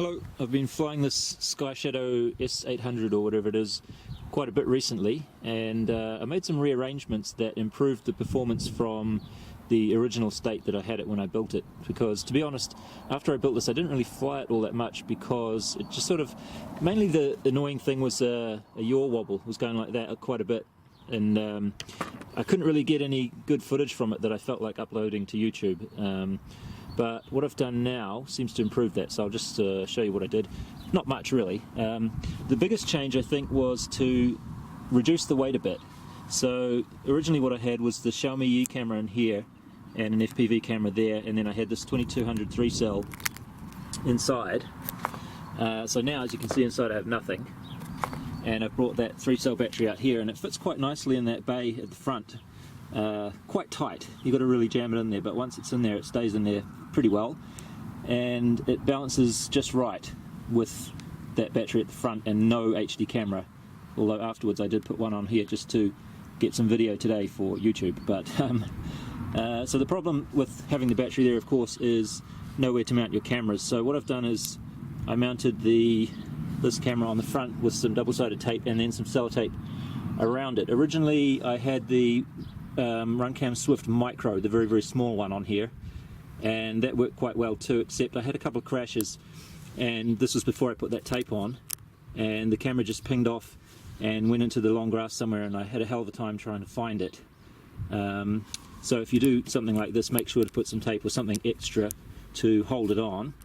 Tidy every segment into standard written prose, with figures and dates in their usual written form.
Hello, I've been flying this Sky Shadow S800 or whatever it is quite a bit recently, and I made some rearrangements that improved the performance from the original state that I had it when I built it, because to be honest, after I built this I didn't really fly it all that much because it just sort of, mainly the annoying thing was a yaw wobble. It was going like that quite a bit, and I couldn't really get any good footage from it that I felt like uploading to YouTube. But what I've done now seems to improve that, so I'll just show you what I did. Not much really. The biggest change I think was to reduce the weight a bit. So originally what I had was the Xiaomi Yi camera in here and an FPV camera there, and then I had this 2200 3-cell inside. So now, as you can see inside, I have nothing, and I've brought that 3-cell battery out here, and it fits quite nicely in that bay at the front. Quite tight. You've got to really jam it in there, but once it's in there it stays in there pretty well, and it balances just right with that battery at the front and no HD camera, although afterwards I did put one on here just to get some video today for YouTube. But so the problem with having the battery there, of course, is nowhere to mount your cameras. So what I've done is I mounted this camera on the front with some double-sided tape and then some sellotape around it. Originally I had the Runcam Swift Micro, the very, very small one, on here, and that worked quite well too, except I had a couple of crashes, and this was before I put that tape on, and the camera just pinged off and went into the long grass somewhere, and I had a hell of a time trying to find it. So if you do something like this, make sure to put some tape or something extra to hold it on.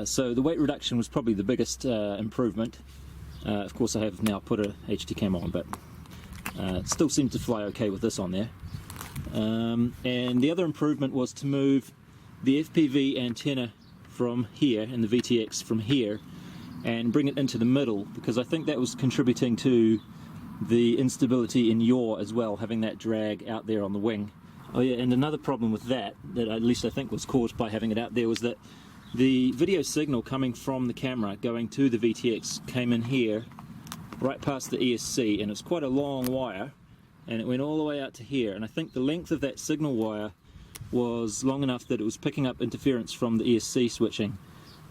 So the weight reduction was probably the biggest improvement. Of course I have now put a HD cam on, but it still seems to fly okay with this on there. And the other improvement was to move the FPV antenna from here, and the VTX from here, and bring it into the middle, because I think that was contributing to the instability in yaw as well, having that drag out there on the wing. Oh yeah, and another problem with that at least I think was caused by having it out there, was that the video signal coming from the camera going to the VTX came in here right past the ESC, and it's quite a long wire, and it went all the way out to here, and I think the length of that signal wire was long enough that it was picking up interference from the ESC switching,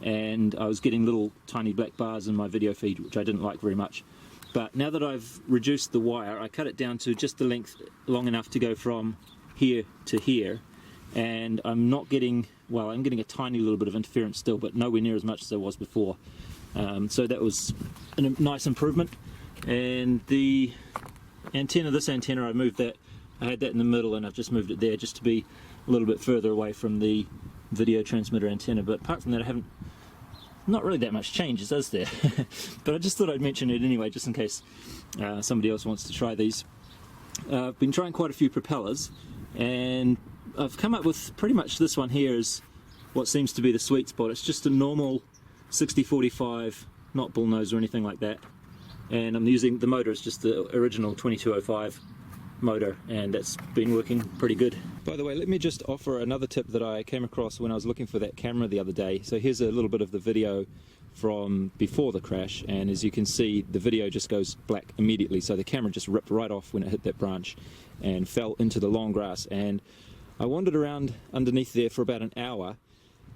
and I was getting little tiny black bars in my video feed, which I didn't like very much. But now that I've reduced the wire, I cut it down to just the length long enough to go from here to here, and I'm not getting, well, I'm getting a tiny little bit of interference still, but nowhere near as much as I was before. So that was a nice improvement. And the antenna, this antenna, I moved that, I had that in the middle, and I've just moved it there just to be a little bit further away from the video transmitter antenna. But apart from that, I haven't, not really that much changes, is there? But I just thought I'd mention it anyway, just in case somebody else wants to try these. I've been trying quite a few propellers, and I've come up with pretty much this one here is what seems to be the sweet spot. It's just a normal 60-45, not bullnose or anything like that, and I'm using, the motor is just the original 2205 motor, and that's been working pretty good. By the way, let me just offer another tip that I came across when I was looking for that camera the other day. So here's a little bit of the video from before the crash, and as you can see, the video just goes black immediately, so the camera just ripped right off when it hit that branch and fell into the long grass. And I wandered around underneath there for about an hour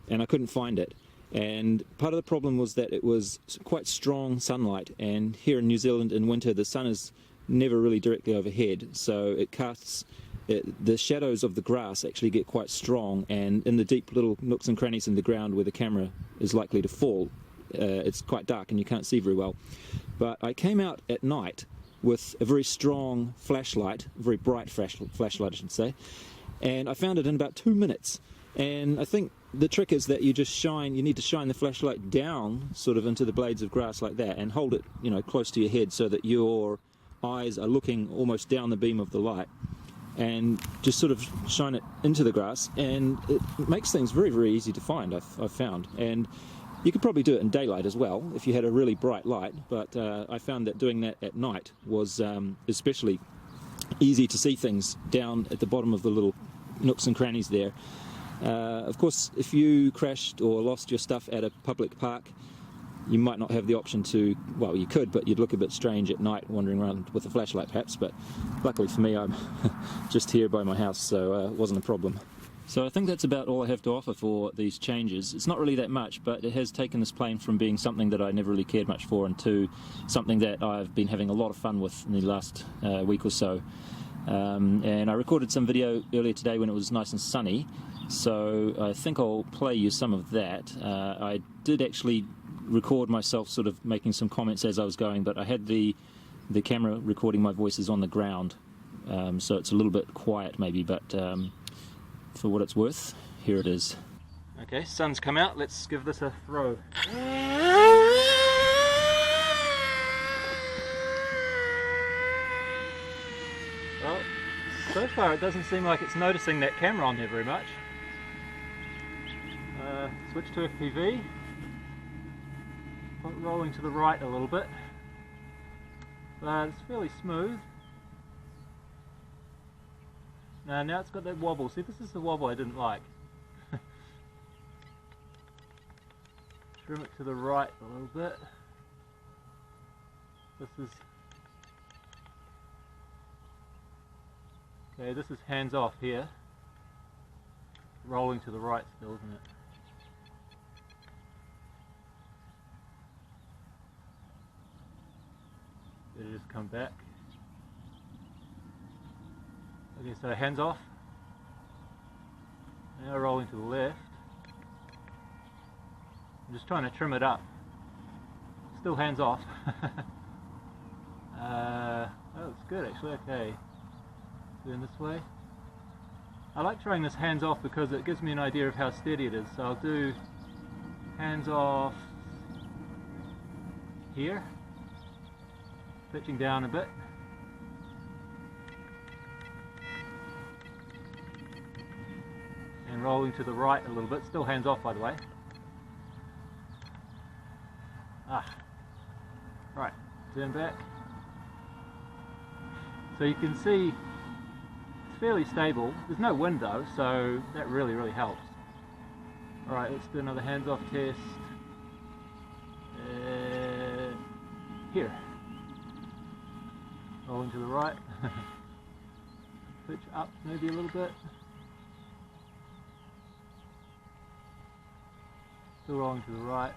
and I couldn't find it. And part of the problem was that it was quite strong sunlight, and here in New Zealand in winter the sun is never really directly overhead, so it casts, the shadows of the grass actually get quite strong, and in the deep little nooks and crannies in the ground where the camera is likely to fall, it's quite dark and you can't see very well. But I came out at night with a very strong flashlight, a very bright flashlight I should say, and I found it in about 2 minutes. And I think the trick is that you need to shine the flashlight down sort of into the blades of grass like that, and hold it, you know, close to your head so that your eyes are looking almost down the beam of the light, and just sort of shine it into the grass, and it makes things very, very easy to find, I've found. And you could probably do it in daylight as well if you had a really bright light, but I found that doing that at night was especially easy to see things down at the bottom of the little nooks and crannies there. Of course, if you crashed or lost your stuff at a public park, you might not have the option to, well, you could, but you'd look a bit strange at night wandering around with a flashlight perhaps. But luckily for me, I'm just here by my house, so it wasn't a problem. So I think that's about all I have to offer for these changes. It's not really that much, but it has taken this plane from being something that I never really cared much for into something that I've been having a lot of fun with in the last week or so. And I recorded some video earlier today when it was nice and sunny, so I think I'll play you some of that. I did actually record myself sort of making some comments as I was going, but I had the camera recording my voices on the ground, so it's a little bit quiet maybe, but for what it's worth, here it is. Okay, sun's come out, let's give this a throw. Well, so far it doesn't seem like it's noticing that camera on there very much. Switch to FPV. Rolling to the right a little bit. But it's fairly smooth. Now it's got that wobble. See, this is the wobble I didn't like. Trim it to the right a little bit. This is hands off here. Rolling to the right still, isn't it? It'll just come back. Okay, so hands off. Now rolling to the left. I'm just trying to trim it up. Still hands off. Oh, it's good actually. Okay. Doing this way. I like trying this hands off because it gives me an idea of how steady it is. So I'll do hands off here, pitching down a bit. And rolling to the right a little bit, still hands off by the way. Right, turn back. So you can see it's fairly stable. There's no wind though, so that really helps. Alright, let's do another hands off test. Here. Rolling to the right. Pitch up maybe a little bit. Still rolling to the right.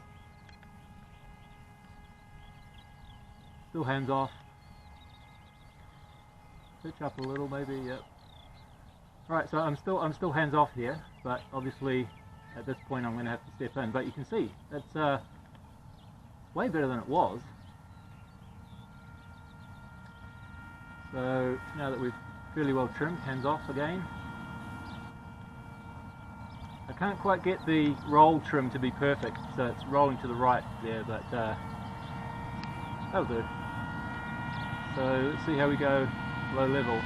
Still hands off. Pitch up a little maybe, yep. Right, so I'm still hands off here, but obviously at this point I'm going to have to step in. But you can see that's way better than it was. So now that we've fairly well trimmed, hands off again. I can't quite get the roll trim to be perfect, so it's rolling to the right there, but that'll do. So let's see how we go low level.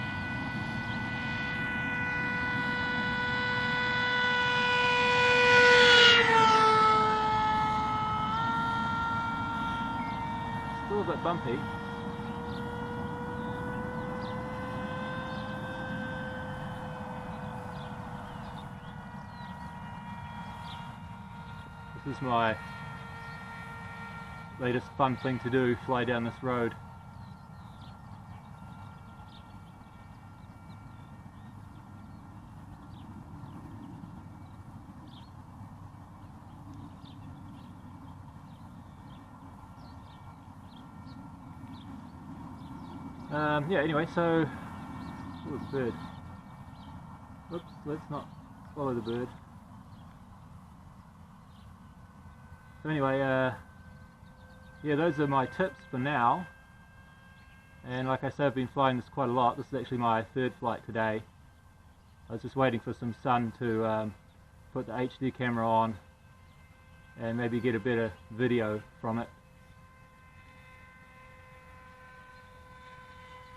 Still a bit bumpy. This is my latest fun thing to do, fly down this road. Yeah, anyway, so, oh, the bird. Whoops, let's not follow the bird. So anyway, yeah, those are my tips for now. And like I said, I've been flying this quite a lot. This is actually my third flight today. I was just waiting for some sun to put the HD camera on and maybe get a better video from it.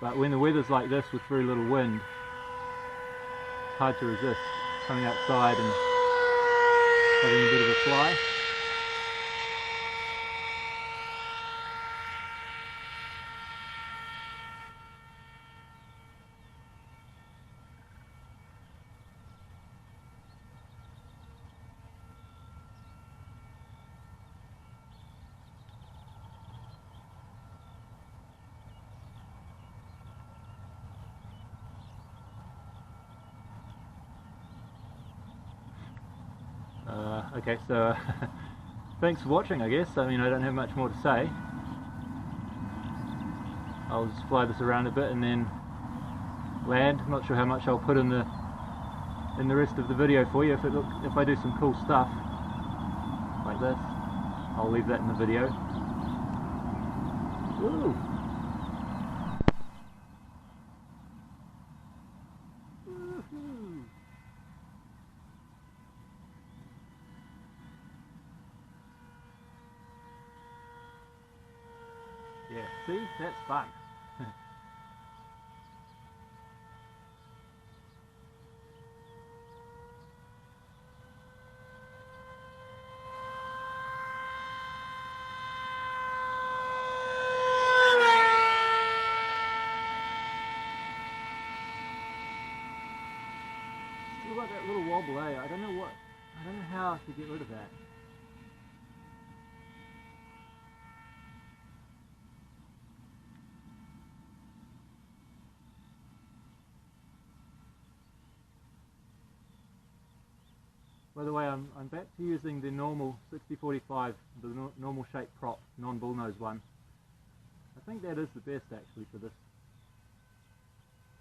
But when the weather's like this with very little wind, it's hard to resist coming outside and having a bit of a fly. Okay, so thanks for watching, I guess. I mean, I don't have much more to say. I'll just fly this around a bit and then land. I'm not sure how much I'll put in the rest of the video for you. If I do some cool stuff like this, I'll leave that in the video. Woo! Woohoo! Yeah, see? That's fun. Still got that little wobble, eh? I don't know how to get rid of that. By the way, I'm back to using the normal 60-45, the normal shape prop, non-bullnose one. I think that is the best actually for this.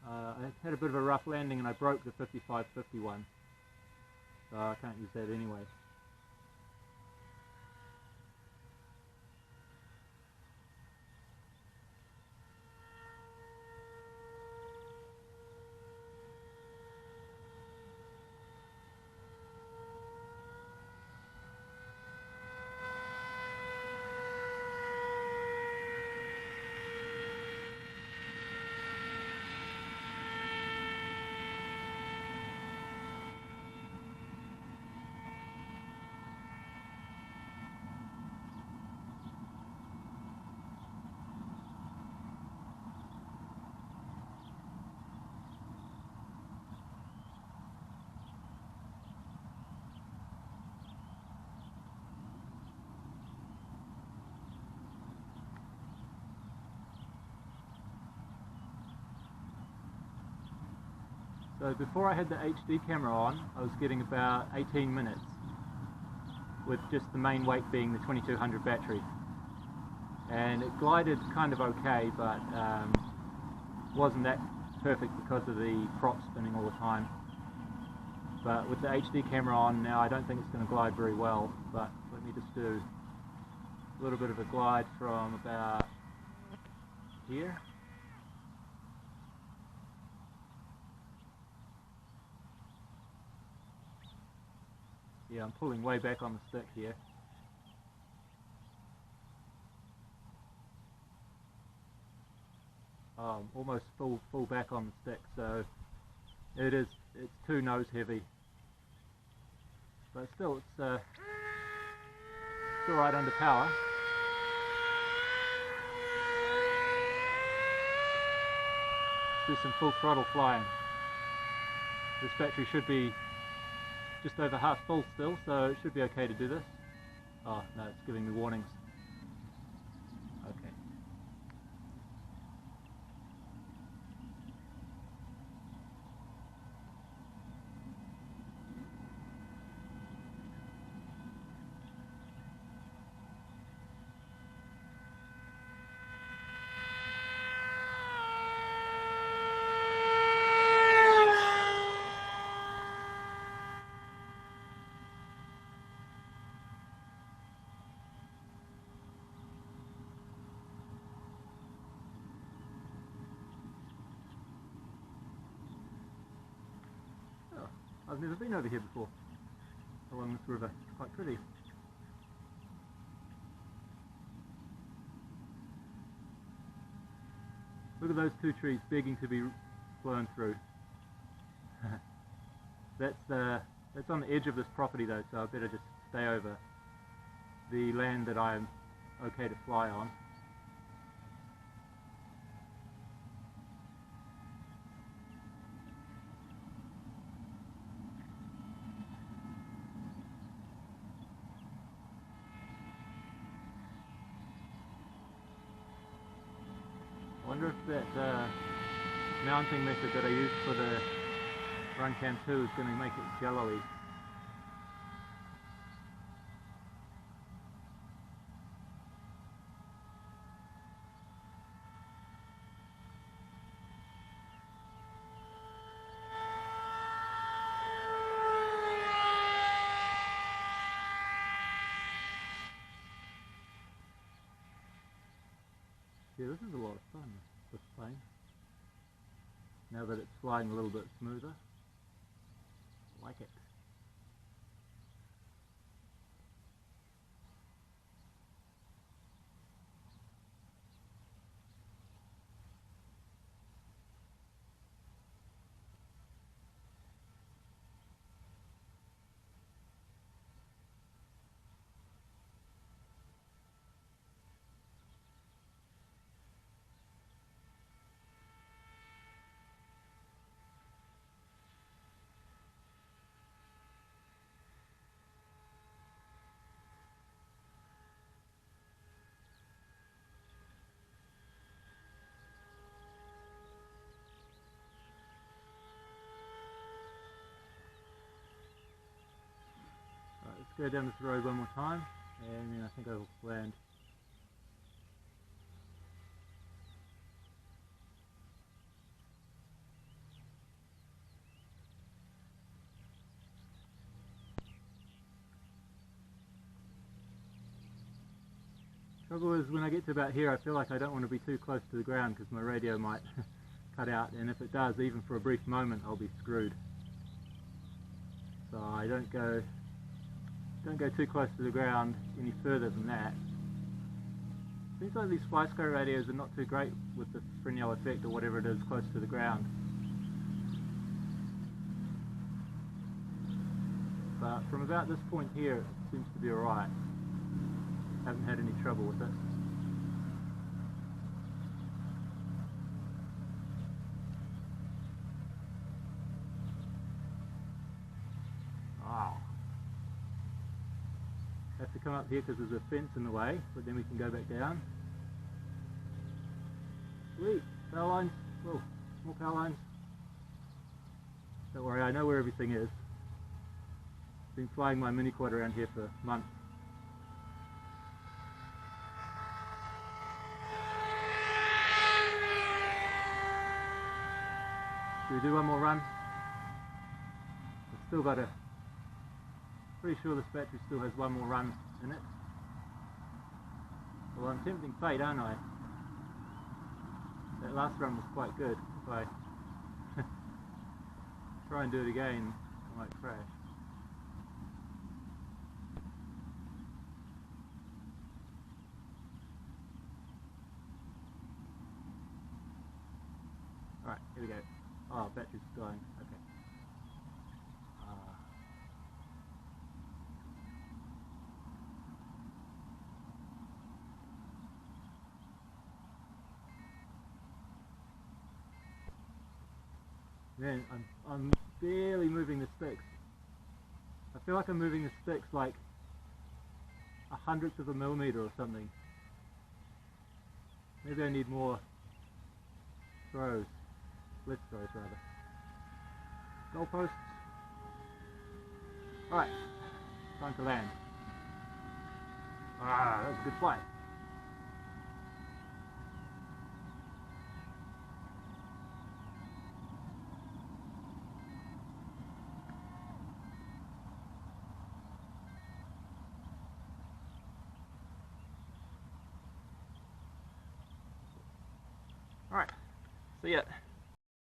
I had a bit of a rough landing and I broke the 55-50 one, so I can't use that anyway. So before I had the HD camera on, I was getting about 18 minutes with just the main weight being the 2200 battery. And it glided kind of okay, but wasn't that perfect because of the prop spinning all the time. But with the HD camera on now, I don't think it's going to glide very well, but let me just do a little bit of a glide from about here. Yeah, I'm pulling way back on the stick here. Almost full back on the stick, so it's too nose heavy. But still, it's still right under power. Do some full throttle flying. This battery should be just over half full still, so it should be okay to do this. Oh no, it's giving me warnings. Okay. I've never been over here before, along this river. It's quite pretty. Look at those two trees begging to be blown through. That's on the edge of this property though, so I better just stay over the land that I'm okay to fly on. I wonder if that mounting method that I used for the Run Cam 2 is going to make it jello-y. Yeah, this is a lot of fun, this plane. Now that it's flying a little bit smoother. I like it. Right, let's go down this road one more time, and then I think I'll land. Trouble is, when I get to about here, I feel like I don't want to be too close to the ground because my radio might cut out, and if it does, even for a brief moment, I'll be screwed. So I don't go too close to the ground any further than that. Seems like these FlySky radios are not too great with the Fresnel effect or whatever it is close to the ground. But from about this point here, it seems to be alright. Haven't had any trouble with it. Wow. Have to come up here because there's a fence in the way, but then we can go back down. Sweet, power lines. Whoa, more power lines. Don't worry, I know where everything is. Been flying my mini quad around here for months. Should we do one more run? I've still got a... Pretty sure this battery still has one more run in it. Well, I'm tempting fate, aren't I? That last run was quite good. If I try and do it again, I might crash. Alright, here we go. Oh, battery's going. Okay. Man, I'm barely moving the sticks. I feel like I'm moving the sticks like 1/100th of a millimeter or something. Maybe I need more throws. Less throws rather. Goalposts. Alright, time to land. Ah, that was a good flight. Alright, see ya.